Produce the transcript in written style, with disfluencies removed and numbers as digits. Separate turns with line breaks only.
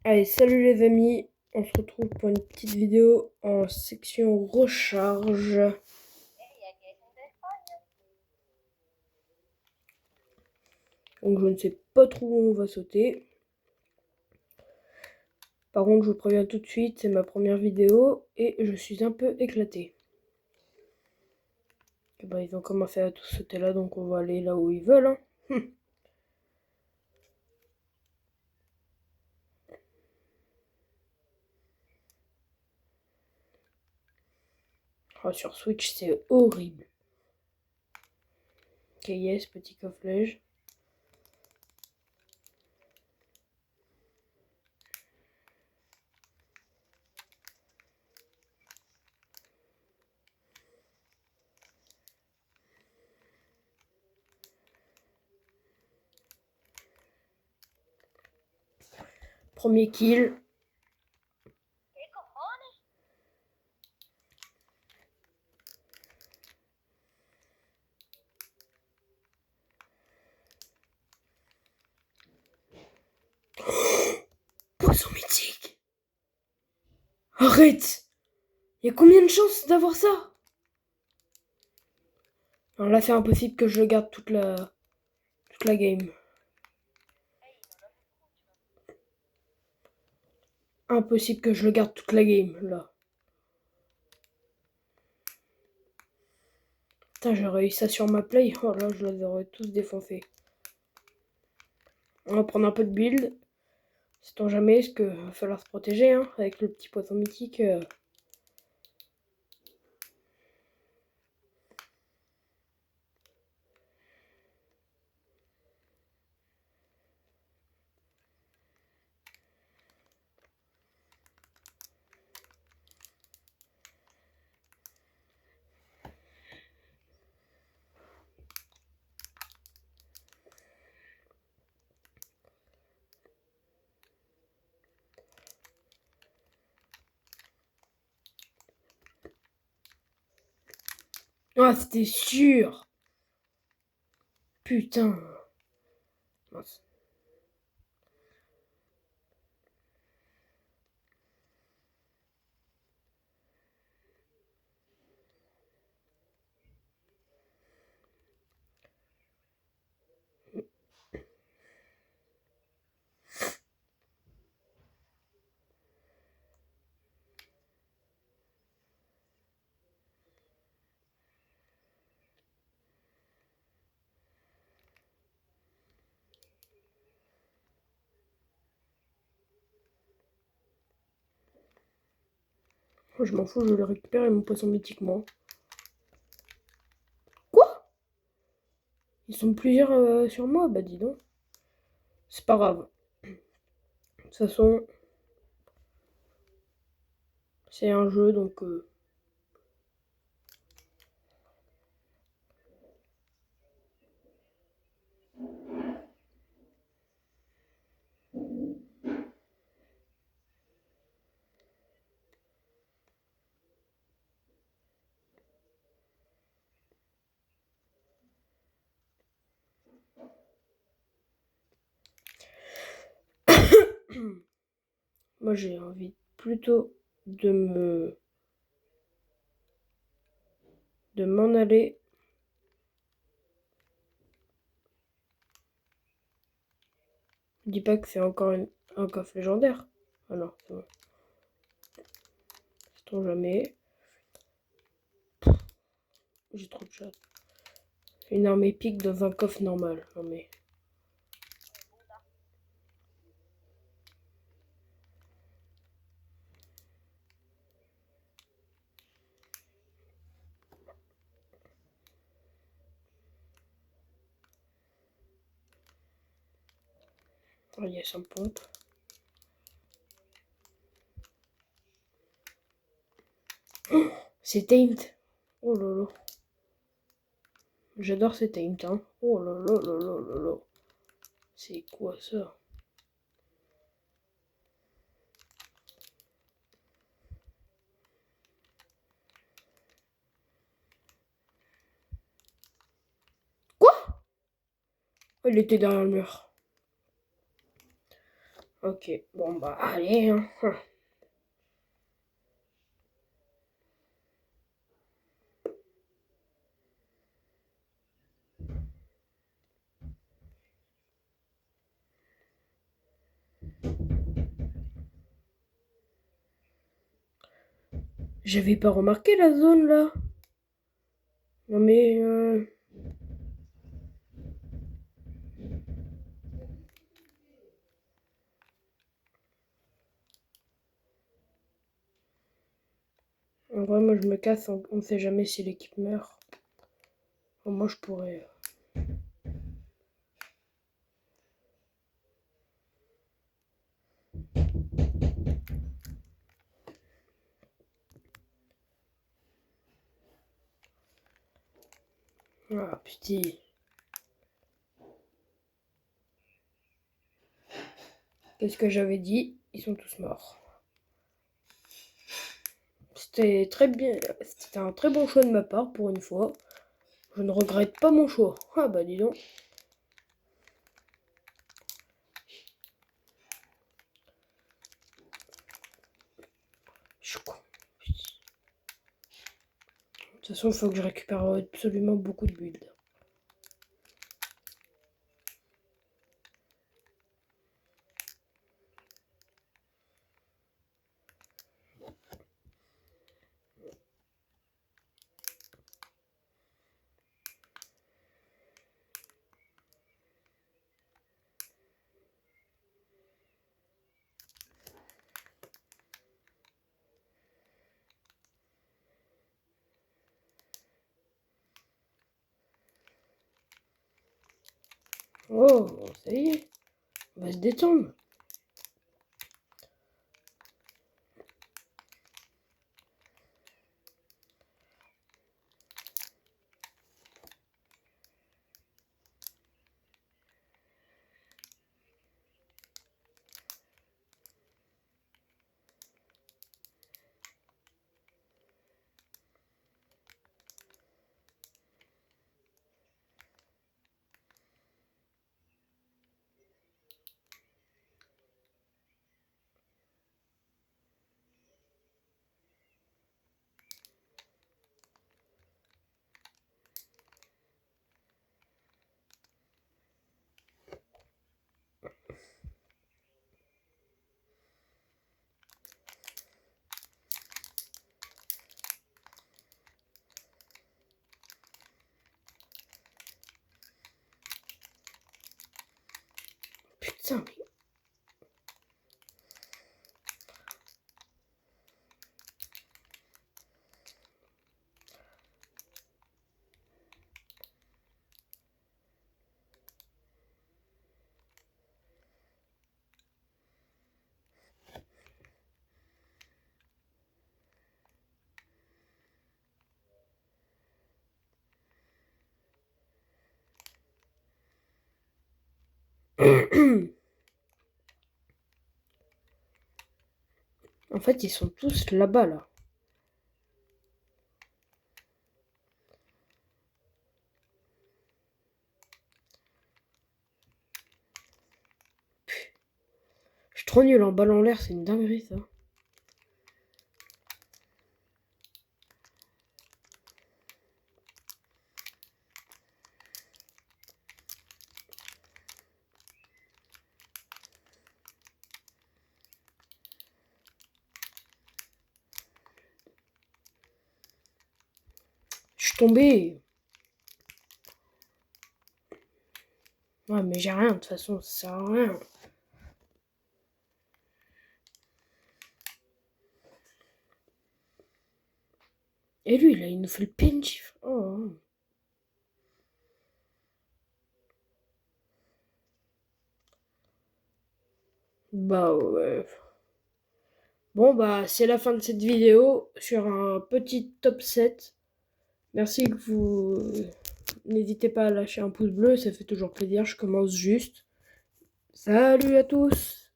Allez, salut les amis, on se retrouve pour une petite vidéo en section recharge. Donc je ne sais pas trop où on va sauter. Par contre, je vous préviens tout de suite, c'est ma première vidéo et je suis un peu éclaté. Et bah, ils ont commencé à tous sauter là, donc on va aller là où ils veulent. Oh, sur Switch, c'est horrible. Ok, yes, petit coffre-lège. Premier kill. Poisson mythique. Arrête! Il y a combien de chances d'avoir ça? Alors là, c'est impossible que je le garde toute la game. Impossible que je le garde toute la game, là. Putain, j'aurais eu ça sur ma play. Oh là, je les aurais tous défoncés. On va prendre un peu de build. Sait-on jamais, parce qu'il va falloir se protéger, hein, avec le petit poisson mythique. Ah, c'était sûr. Putain. Mince. Oh, je m'en fous, je vais le récupérer, mon poisson mythique, moi. Quoi? Ils sont plusieurs sur moi? Bah dis donc. C'est pas grave. De toute façon, c'est un jeu, donc... Moi, j'ai envie plutôt de m'en aller. Je dis pas que c'est encore un coffre légendaire. Ah non, c'est bon. Sait-on jamais. J'ai trop de chat. Une arme épique dans un coffre normal. Non mais... Oh, yes, un pompe. Oh, c'est Taint. Oh lolo. J'adore ces Taint, hein. Oh lolo lolo lolo. C'est quoi ça? Quoi? Oh, il était derrière le mur. Ok, bon bah allez, hein. J'avais pas remarqué la zone là. Non mais en vrai moi je me casse, on sait jamais si l'équipe meurt. Bon, moi je pourrais. Ah putain. Qu'est-ce que j'avais dit? Ils sont tous morts. C'était très bien. C'était un très bon choix de ma part pour une fois. Je ne regrette pas mon choix. Ah bah dis donc. Je suis con. De toute façon, il faut que je récupère absolument beaucoup de builds. Oh, ça y est. On va se détendre. Putain, mais... En fait, ils sont tous là-bas, là. Je suis trop nul en balle en l'air, c'est une dinguerie, ça. Je suis tombé. Ouais, mais j'ai rien, de toute façon, ça sert à rien. Et lui, là, il nous fait le pinch. Oh. Bah ouais. Bon, bah, c'est la fin de cette vidéo sur un petit top 7. Merci que vous... N'hésitez pas à lâcher un pouce bleu, ça fait toujours plaisir, je commence juste. Salut à tous!